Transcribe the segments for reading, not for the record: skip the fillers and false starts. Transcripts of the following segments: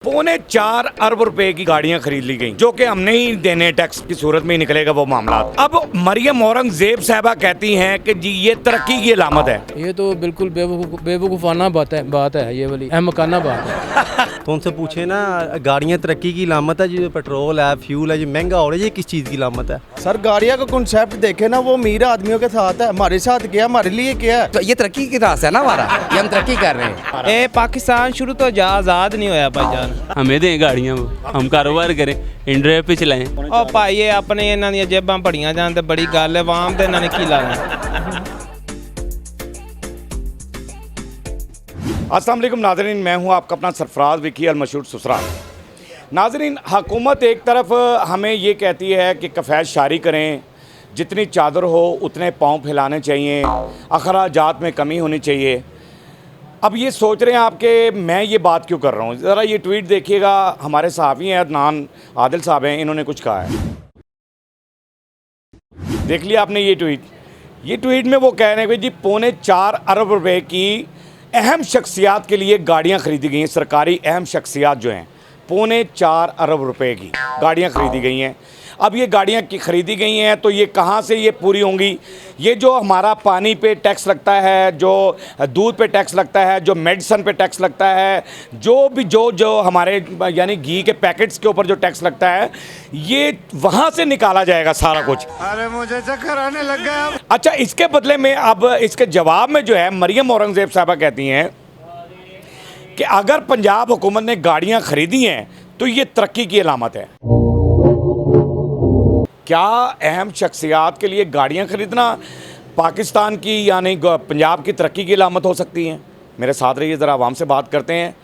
4.25 अरब रुपए की गाड़ियां खरीद ली गई, जो कि हमने ही देने टैक्स की सूरत में ही निकलेगा वो मामला। अब मरियम औरंगजेब साहबा कहती हैं कि जी ये तरक्की की अलामत है। ये तो बिल्कुल बेवकूफ़ाना बात है ये वाली अहमकाना बात है। तो उनसे पूछे ना, गाड़ियाँ तरक्की की अलामत है, जो पेट्रोल है, फ्यूल है, जो महंगा हो रहा है, ये किस चीज़ की अलामत है? सर गाड़ियाँ का कॉन्सेप्ट देखे ना, वो अमीर आदमियों के साथ है, हमारे साथ क्या, हमारे लिए क्या है? तो ये तरक्की की रास्ता है ना हमारा, ये हम तरक्की कर रहे हैं। पाकिस्तान शुरू तो आज़ाद नहीं होया भाईजान, हमें दें गाड़ियाँ, हम कारोबार करें, इंडिया पे चलाएं। और भाई ये अपने इन्हों दी जेबां भड़ियां जान ते बड़ी गल है, वाम ते इन्होंने की लाना। अस्सलाम वालेकुम नाज़रीन, मैं हूं आपका अपना सरफराज विकी अल मशहूर सुसरा। नाज़रीन, हुकूमत एक तरफ हमें ये कहती है कि कफ़ायत जारी करें, जितनी चादर हो उतने पाँव फैलाने चाहिए, अखराजात में कमी होनी चाहिए। अब ये सोच रहे हैं आप कि मैं ये बात क्यों कर रहा हूँ। ज़रा ये ट्वीट देखिएगा, हमारे सहाफ़ी हैं अदनान आदिल साहब हैं, इन्होंने कुछ कहा है। देख लिया आपने ये ट्वीट में वो कह रहे हैं कि जी 4.25 अरब रुपए की अहम शख्सियात के लिए गाड़ियाँ खरीदी गई हैं। सरकारी अहम शख्सियात जो हैं 4.25 अरब रुपए की गाड़ियाँ खरीदी गई हैं। अब ये गाड़ियाँ की ख़रीदी गई हैं तो ये कहाँ से ये पूरी होंगी? ये जो हमारा पानी पे टैक्स लगता है, जो दूध पे टैक्स लगता है, जो मेडिसन पे टैक्स लगता है, जो हमारे यानी घी के पैकेट्स के ऊपर जो टैक्स लगता है, ये वहाँ से निकाला जाएगा सारा कुछ। अरे मुझे चक्कर आने लग गया। अच्छा, इसके बदले में अब इसके जवाब में जो है मरियम औरंगजेब साहबा कहती हैं कि अगर पंजाब हुकूमत ने गाड़ियाँ ख़रीदी हैं तो ये तरक्की की अलामत है। क्या अहम शख्सियात के लिए गाड़ियाँ ख़रीदना पाकिस्तान की यानी पंजाब की तरक्की की अलामत हो सकती हैं? मेरे साथ रहिए, ज़रा आवाम से बात करते हैं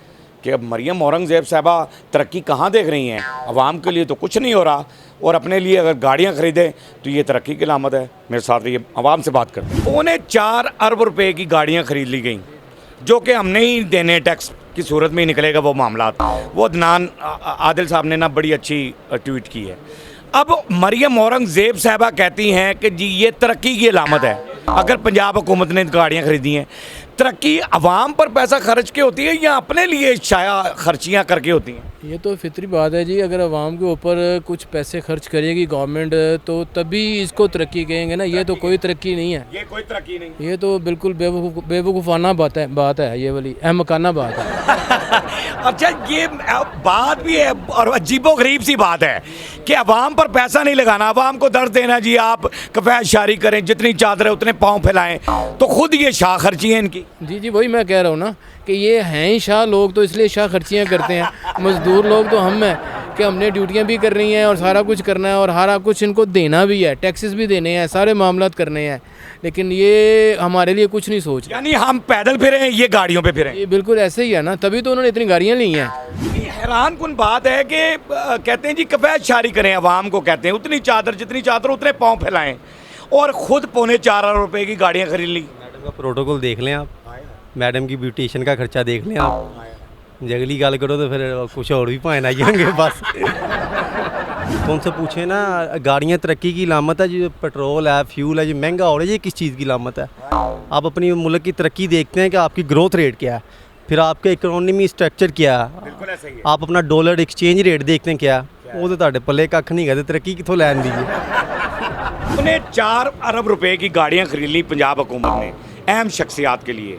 कि अब मरियम औरंगजेब साहबा तरक्की कहाँ देख रही हैं। आवाम के लिए तो कुछ नहीं हो रहा और अपने लिए अगर गाड़ियाँ ख़रीदें तो ये तरक्की की अलामत है। मेरे साथ रहिए, आवाम से बात करते हैं। 4.25 अरब रुपए की गाड़ियाँ ख़रीद ली गई, जो कि हमने ही देने टैक्स की सूरत में ही निकलेगा वो मामला। वो अदनान आदिल साहब ने ना बड़ी अच्छी ट्वीट की है। अब मरियम औरंगजेब साहबा कहती हैं कि जी ये तरक्की की अलामत है अगर पंजाब हुकूमत ने गाड़ियाँ ख़रीदी हैं। तरक्की अवाम पर पैसा खर्च के होती है या अपने लिए शाया खर्चियाँ करके होती हैं? ये तो फितरी बात है जी, अगर आवाम के ऊपर कुछ पैसे खर्च करेगी गवर्नमेंट तो तभी इसको तरक्की कहेंगे ना। ये तो कोई तरक्की नहीं है, ये कोई तरक्की नहीं। ये तो बिल्कुल बेवकूफ़ाना बात है ये वाली अहमकाना बात है। अच्छा, ये बात भी है और अजीबोगरीब सी बात है कि अवाम पर पैसा नहीं लगाना, अवाम को दर्द देना जी आप कफ़ायत जारी करें, जितनी चादर है उतने पाँव फैलाएं, तो खुद ये शाह खर्ची है इनकी। जी वही मैं कह रहा हूँ ना कि ये हैं ही शाह लोग, तो इसलिए शाह खर्चियाँ करते हैं। मज़दूर लोग तो हम हैं कि हमने ड्यूटियाँ भी करनी हैं और सारा कुछ करना है और सारा कुछ इनको देना भी है, टैक्सेस भी देने हैं, सारे मामलात करने हैं, लेकिन ये हमारे लिए कुछ नहीं सोच। यानी हम पैदल फिरें, ये गाड़ियों पे फिरें। ये बिल्कुल ऐसे ही है ना, तभी तो उन्होंने इतनी गाड़ियाँ ली हैं। हैरान कुन बात है कि कहते हैं जी कफ़ायत जारी करें, अवाम को कहते हैं उतनी चादर, जितनी चादर उतने पाँव फैलाएं, और ख़ुद 4.25 अरब रुपए की गाड़ियाँ खरीद ली। मैडम का प्रोटोकॉल देख लें आप, मैडम की ब्यूटिशियन का खर्चा देख लें आप। जगली गल करो तो फिर कुछ और भी भाएं आई जाएंगे बस। तो उनसे पूछे ना, गाड़ियाँ तरक्की की अलामत है, जो पेट्रोल है, फ्यूल है, जो महंगा हो रहा है, ये किस चीज़ की अलामत है? आप अपनी मुल्क की तरक्की देखते हैं कि आपकी ग्रोथ रेट क्या है, फिर आपका इकोनॉमी स्ट्रक्चर क्या है, बिल्कुल ऐसा ही है। आप अपना डॉलर एक्सचेंज रेट देखते हैं क्या, वो तो तुहाडे पल्ले कख नहीं गए, तरक्की कितों लैन दीजिए। 4 अरब रुपए की गाड़ियाँ खरीद ली पंजाब हुकूमत ने अहम शख्सियात के लिए,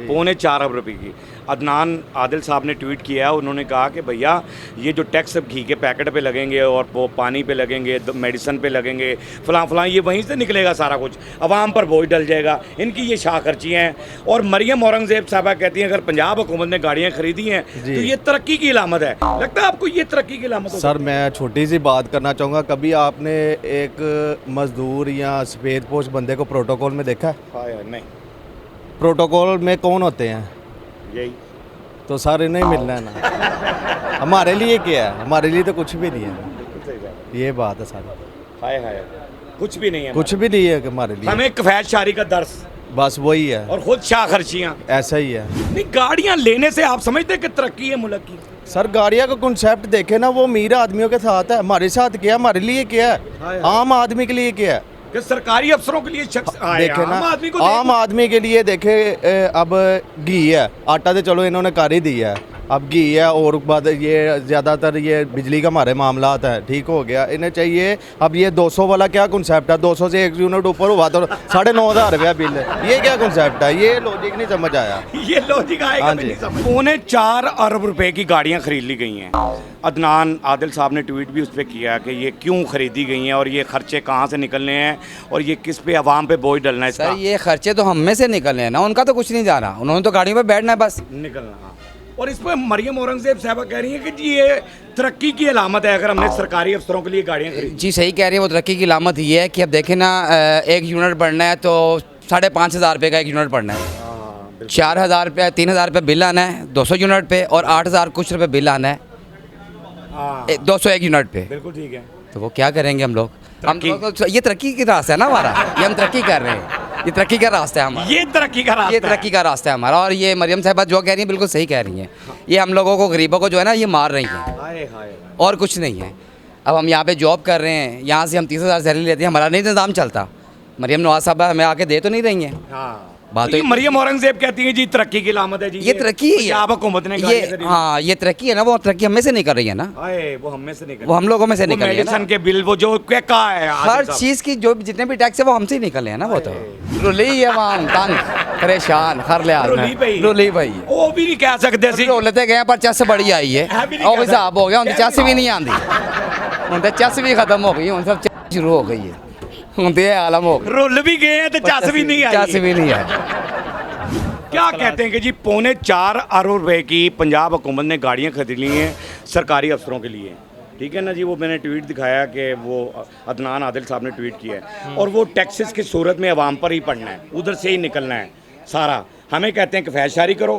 4.25 अरब रुपए की। अदनान आदिल साहब ने ट्वीट किया, उन्होंने कहा कि भैया ये जो टैक्स घी के पैकेट पे लगेंगे और वो पानी पे लगेंगे, मेडिसन पे लगेंगे, फलां ये वहीं से निकलेगा सारा कुछ, अवाम पर बोझ डल जाएगा, इनकी ये शाह खर्ची हैं। और मरियम औरंगजेब साहबा कहती हैं अगर पंजाब हुकूमत ने गाड़ियाँ खरीदी हैं तो ये तरक्की की अलामत है। लगता है आपको ये तरक्की की अलामत? सर मैं छोटी सी बात करना चाहूँगा, कभी आपने एक मजदूर या सफ़ेद पोश बंदे को प्रोटोकॉल में देखा है? हाँ यार, नहीं। प्रोटोकॉल में कौन होते हैं? यही तो सर इन्हें मिलना है ना। हमारे लिए क्या है? हमारे लिए तो कुछ भी नहीं है। ये बात है सर। हाय हाय, कुछ भी नहीं है, कुछ भी नहीं है कि हमारे लिए। हमें कफ़ायत जारी का दर्स, बस वही है, और खुद शाह खर्चियाँ। ऐसा ही है। नहीं, गाड़ियाँ लेने से आप समझते हैं कि तरक्की है मुल्क की? सर गाड़ियाँ का कॉन्सेप्ट देखे ना, वो अमीर आदमियों के साथ है, हमारे साथ क्या, हमारे लिए क्या है, आम आदमी के लिए क्या है? कि सरकारी अफसरों के लिए शख्स देखे ना, आम आदमी को आम आदमी के लिए देखे अब घी है, आटा तो चलो इन्होंने कर ही दिया है, अब घी है और बाद ये ज़्यादातर ये बिजली का हमारे मामलात है, ठीक हो गया। इन्हें चाहिए अब ये 200 वाला क्या कॉन्सेप्ट है, 200 से 1 यूनिट ऊपर हुआ तो 9,500 रुपया बिल है, ये क्या कॉन्सेप्ट है, ये लॉजिक नहीं समझ आया। ये लॉजिक आएगा हाँ भी जी। नहीं समझ। 4.25 अरब रुपए की गाड़ियां खरीद ली गई हैं। अदनान आदिल साहब ने ट्वीट भी उस पर किया कि ये क्यों खरीदी गई हैं और ये खर्चे कहाँ से निकलने हैं और ये किस पे आवाम पे बोझ डलना है इसका सर ये खर्चे तो हम में से निकल हैं ना, उनका तो कुछ नहीं जा रहा, उन्होंने तो गाड़ियों पे बैठना है बस। निकलना। हाँ। और इस पर मरियम औरंगजेब साहबा कह रही हैं कि जी ये तरक्की की अलामत है अगर हमने सरकारी अफसरों के लिए गाड़ियाँ खरीदी। जी सही कह रही है, वो तरक्की की अलामत ये है कि अब देखें ना, 1 यूनिट बढ़ना है तो 5,500 रुपये का 1 यूनिट बढ़ना है, 4,000 रुपये 3,000 रुपये बिल आना है 200 यूनिट पे, और 8,000 कुछ रुपये बिल आना है 201 यूनिट पे। बिल्कुल ठीक है। तो वो क्या करेंगे हम लोग तो ये तरक्की की रास्ता है ना हमारा, ये हम तरक्की कर रहे हैं, ये तरक्की का रास्ता है हमारा, ये तरक्की का रास्ता ये तरक्की का रास्ता है हमारा। और ये मरियम साहिबा जो कह रही हैं बिल्कुल सही कह रही हैं, ये हम लोगों को गरीबों को जो है ना ये मार रही हैं, हाय हाय। और कुछ नहीं है। अब हम यहाँ पे जॉब कर रहे हैं, यहाँ से हम 30,000 सैलरी लेते हैं, हमारा नहीं निज़ाम चलता। मरियम नवाज साहबा हमें आके दे तो नहीं रही हैं। हाँ। बात तो तो मरियम औरंगजेब कहती हैं जी तरक्की की अलामत है जी, ये तरक्की है, पंजाब हुकूमत ने गाड़ियाँ ये खरीदी। हाँ ये तरक्की है ना, वो तरक्की हमें से नहीं कर रही है ना, हाय वो हम में से निकल, वो हम लोगों में से निकल रही है ना। मेडिसिन के बिल वो जो क्या कहा है आदिल हर साहब। चीज़ की जो जितने भी टैक्स है वो हमसे ही निकले हैं ना, वो तो रुली है वहाँ तंग परेशान हर लिहाज रुली में, भाई। रुली भाई वो भी नहीं कह सकते सी। रोलते गए पर चस बड़ी आई है, है भी नहीं और कहता। हिसाब हो गया, उनकी चस भी नहीं आती, उनकी चस भी खत्म हो गई, उन सब चस शुरू हो गई है, उनके आलम हो गए, रुल भी गए हैं तो चस भी नहीं आई। चस भी नहीं है। क्या कहते हैं कि जी 4.25 अरब रुपए की पंजाब हुकूमत ने गाड़ियां खरीद ली हैं सरकारी अफसरों के लिए, ठीक है ना जी। वो मैंने ट्वीट दिखाया कि वो अदनान आदिल साहब ने ट्वीट किया है, और वो टैक्सेस की सूरत में आवाम पर ही पड़ना है, उधर से ही निकलना है सारा। हमें कहते हैं कि फैशारी करो,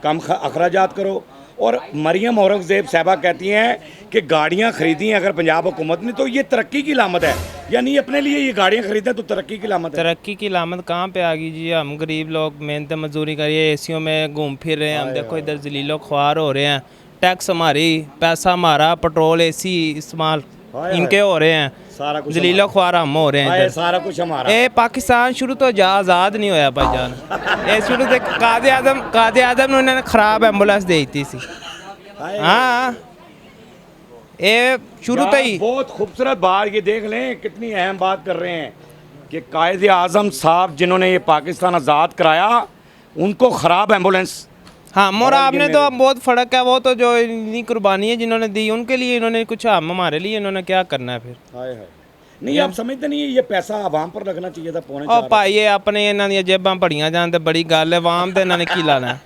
कम अखराजात करो, और मरियम औरंगजेब साहबा कहती हैं कि गाड़ियां खरीदी हैं अगर पंजाब हुकूमत ने तो ये तरक्की की लामत है, यानी अपने लिए ये गाड़ियां खरीदें तो तरक्की की लामत है। तरक्की की लामत कहाँ पे आ गई जी, हम गरीब लोग मेहनत मजदूरी करिए, एसियों में घूम फिर रहे हैं, हम देखो इधर जलीलो ख्वार हो रहे हैं, टैक्स हमारी, पैसा हमारा, पेट्रोल एसी इस्तेमाल इनके हो रहे हैं, सारा कुछ जलीलो ख्वार हम हो रहे हैं हाय, इधर। सारा कुछ हमारा। ए पाकिस्तान शुरू तो आज़ाद नहीं होया भाईजान, ये शुरू से कादे आदम ने उन्होंने खराब एम्बुलेंस दे दी सी। हाँ ये शुरू तो ही बहुत खूबसूरत बात, ये देख लें कितनी अहम बात कर रहे हैं कि कायदे आज़म साहब जिन्होंने ये पाकिस्तान आज़ाद कराया उनको ख़राब एम्बुलेंस। हाँ मोर आपने तो बहुत फ़र्क है, वो तो जो इतनी कुर्बानी है जिन्होंने दी उनके लिए इन्होंने कुछ, हम हमारे लिए इन्होंने क्या करना है फिर। हाय हाय। नहीं आप समझते नहीं ये पैसा आवाम पर लगना चाहिए था। 4.25 ਉਹ ਭਾਈ ਇਹ ਆਪਣੇ ਇਹਨਾਂ ਦੀਆਂ ਜੇਬਾਂ ਭੜੀਆਂ ਜਾਣ ਤੇ ਬੜੀ ਗੱਲ ਹੈ, ਆਵਾਮ ਤੇ ਇਹਨਾਂ ਨੇ ਕੀ ਲਾਣਾ ਹੈ।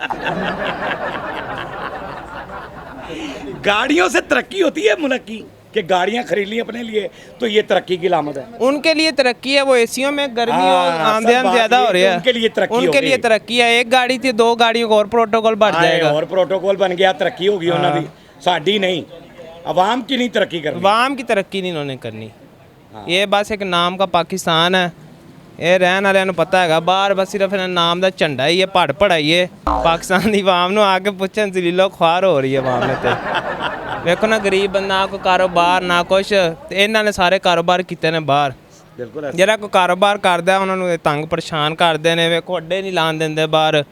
गाड़ियों से तरक्की होती है मुल्क की कि गाड़ियां खरीद ली अपने लिए तो ये तरक्की की लामत है। उनके लिए तरक्की है, वो एसियों में गर्मी और हाँ, आंधियां सब बात ज़्यादा ये हो रही कि है, उनके लिए तरक्की उनके हो लिए गई। तरक्की है। एक गाड़ी थी 2 गाड़ियों को और प्रोटोकॉल बढ़ जाएगा, और प्रोटोकॉल बन गया, तरक्की होगी उन्होंने दी, साड़ी नहीं, आवाम की नहीं तरक्की करनी। आवाम की तरक्की नहीं इन्होंने करनी, ये बस एक नाम का पाकिस्तान है। ਇਹ ਰਹਿਣ ਵਾਲਿਆਂ ਨੂੰ ਪਤਾ ਹੈਗਾ, ਬਾਹਰ ਬਸ ਸਿਰਫ ਇਹਨਾਂ ਨਾਮ ਦਾ ਝੰਡਾ ਹੀ ਹੈ, ਪੜ ਪੜਾਈ ਹੈ। ਪਾਕਿਸਤਾਨ ਦੀ ਆਵਾਮ ਨੂੰ ਆ ਕੇ ਪੁੱਛਣ ਜ਼ਲੀਲੋ ਖੁਆਰ ਹੋ ਰਹੀ ਹੈ ਆਵਾਮ ਨੇ। ਤੇ ਵੇਖੋ ਨਾ ਗਰੀਬ ਬੰਦਾ, ਕੋਈ ਕਾਰੋਬਾਰ ਨਾ ਕੁਛ, ਤੇ ਇਹਨਾਂ ਨੇ ਸਾਰੇ ਕਾਰੋਬਾਰ ਕੀਤੇ ਨੇ ਬਾਹਰ। ਬਿਲਕੁਲ ਜਿਹੜਾ ਕੋਈ ਕਾਰੋਬਾਰ ਕਰਦਾ ਉਹਨਾਂ ਨੂੰ ਇਹ ਤੰਗ ਪਰੇਸ਼ਾਨ ਕਰਦੇ ਨੇ, ਵੇਖੋ ਅੱਡੇ ਨਹੀਂ ਲਾਣ ਦਿੰਦੇ ਬਾਹਰ।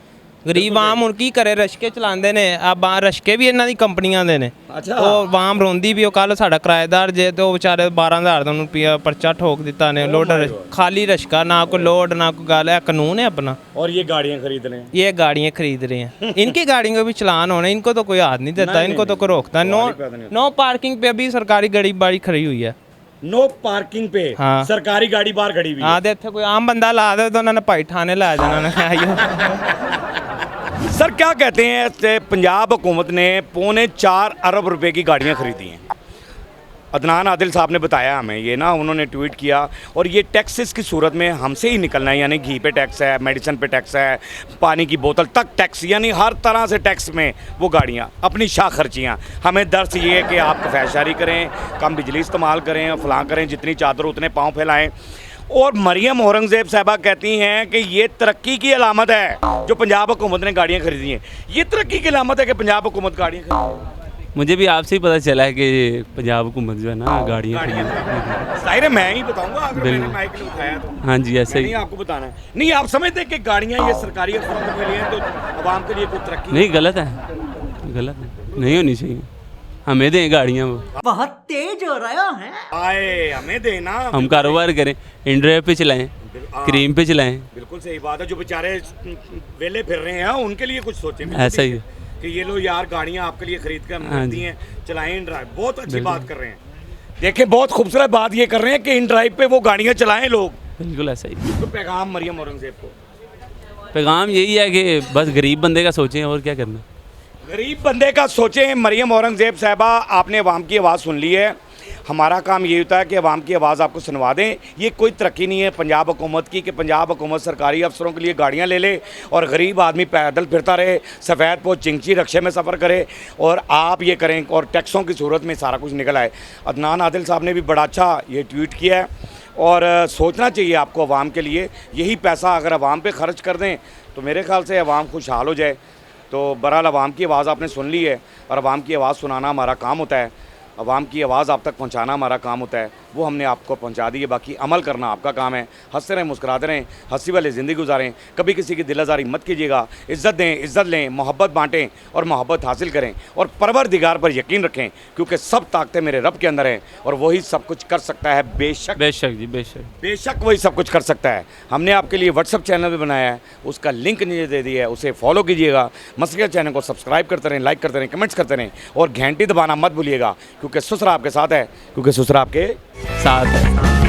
ਗਰੀਬ ਆਮ ਹੁਣ ਕੀ ਕਰੇ, ਰਸ਼ਕੇ ਚਲਾਉਂਦੇ ਨੇ, ਆ ਬਾਹਰ ਰਸ਼ਕੇ ਵੀ ਇਹਨਾਂ ਦੀ ਕੰਪਨੀਆਂ ਦੇ ਨੇ। ਅੱਛਾ। ਉਹ ਆਵਾਮ ਰੋਂਦੀ ਵੀ, ਉਹ ਕੱਲ ਸਾਡਾ ਕਿਰਾਏਦਾਰ ਜੇ ਤੇ ਉਹ ਵਿਚਾਰੇ 12,000 ਦਾ ਉਹਨੂੰ ਪਰਚਾ ਠੋਕ ਦਿੱਤਾ ਨੇ। ਲੋਡ ਖਾਲੀ ਰਸ਼ਕਾ, ਨਾ ਕੋਈ ਲੋਡ ਨਾ ਕੋਈ ਗੱਲ, ਹੈ ਕਾਨੂੰਨ है अपना। और ये गाड़ियां खरीद रहे हैं, ये गाड़ियाँ खरीद रहे हैं, इनकी गाड़ियों का भी चलान होना, इनको तो कोई हाथ नहीं देता, इनको तो कोई रोकता। नो पार्किंग पे अभी सरकारी गाड़ी बाड़ी खड़ी हुई है, नो पार्किंग पे हाँ। सरकारी गाड़ी बाहर खड़ी हुई है। हाँ तो इतने कोई आम बंदा ला दे तो उन्होंने भाई ठाणे ला जाना। सर क्या कहते हैं कि पंजाब हुकूमत ने 4.25 अरब रुपए की गाड़ियां खरीदी हैं। अदनान आदिल साहब ने बताया हमें ये ना, उन्होंने ट्वीट किया, और ये टैक्सेस की सूरत में हमसे ही निकलना है, यानी घी पे टैक्स है, मेडिसिन पे टैक्स है, पानी की बोतल तक टैक्स, यानी हर तरह से टैक्स में वो गाड़ियाँ अपनी शाह खर्चियाँ। हमें दर्ज ये है कि आप कफैशारी करें, कम बिजली इस्तेमाल करें, फलां करें, जितनी चादर उतने पाँव फैलाएँ। और मरियम औरंगजेब साहबा कहती हैं कि ये तरक्की की अलामत है जो पंजाब हुकूमत ने गाड़ियाँ खरीदी हैं। ये तरक्की की अलामत है कि पंजाब हुकूमत गाड़ियाँ खरीदी। मुझे भी आपसे ही पता चला है कि पंजाब हुकूमत जो है ना गाड़ियाँ खरीद। जाहिर है मैं ही बताऊंगा, अगर मैंने माइक लिए उठाया तो। हाँ जी ऐसे नहीं ही। आपको बताना है। नहीं आप समझते हैं कि गाड़ियाँ ये सरकारी अफसरों के लिए हैं तो आवाम के लिए कोई तरक्की नहीं गलत है, गलत है, नहीं होनी चाहिए। हमें दें गाड़ियाँ वो, बहुत तेज हो रहा है। आए हमें देना, हम कारोबार करें, इंड्राइव पे चलाएं, क्रीम पे चलाएं। बिल्कुल सही बात है। जो बेचारे वेले फिर रहे हैं उनके लिए कुछ सोचें। बिल्कुल ऐसा ही ठीक है कि ये लो यार गाड़ियाँ आपके लिए खरीद कर हाँ मिलती जी। हैं, चलाएं इन ड्राइव। बहुत अच्छी बात कर रहे हैं। देखिए बहुत खूबसूरत बात ये कर रहे हैं कि इन ड्राइव पे वो गाड़ियाँ चलाएं लोग। बिल्कुल ऐसा ही। तो पैगाम मरियम औरंगजेब को, पैगाम यही है कि बस गरीब बंदे का सोचें और क्या करना। गरीब बंदे का सोचें। मरियम औरंगजेब साहबा, आपने अवाम की आवाज़ सुन ली है। हमारा काम ये होता है कि अवाम की आवाज़ आपको सुनवा दें। ये कोई तरक्की नहीं है पंजाब हुकूमत की कि पंजाब हुकूमत सरकारी अफसरों के लिए गाड़ियाँ ले ले और गरीब आदमी पैदल फिरता रहे, सफ़ेद पोश चिंची रक्शे में सफ़र करे और आप ये करें और टैक्सों की सूरत में सारा कुछ निकल आए। अदनान आदिल साहब ने भी बड़ा अच्छा ये ट्वीट किया है और सोचना चाहिए आपको अवाम के लिए। यही पैसा अगर अवाम पे खर्च कर दें तो मेरे ख्याल से अवाम खुशहाल हो जाए। तो बहरहाल अवाम की आवाज़ आपने सुन ली है और अवाम की आवाज़ सुनाना हमारा काम होता है, अवाम की आवाज़ आप तक पहुंचाना हमारा काम होता है। वो हमने आपको पहुंचा दी है, बाकी अमल करना आपका काम है। हंसते रहें, मुस्कुराते रहें, हंसी वाली ज़िंदगी गुजारें, कभी किसी की दिल आज़ारी मत कीजिएगा। इज़्ज़त दें, इज़्ज़त लें, मोहब्बत बांटें और मोहब्बत हासिल करें और परवरदिगार पर यकीन रखें क्योंकि सब ताकतें मेरे रब के अंदर हैं और वही सब कुछ कर सकता है। बेशक बेशक जी, बेशक। बेशक वही सब कुछ कर सकता है। हमने आपके लिए व्हाट्सअप चैनल भी बनाया है, उसका लिंक नीचे दे दिया है, उसे फॉलो कीजिएगा। मसलिया चैनल को सब्सक्राइब करते रहें, लाइक करते रहें, कमेंट्स करते रहें और घंटी दबाना मत भूलिएगा क्योंकि सुसरा आपके साथ है, क्योंकि सुसरा आपके साथ है।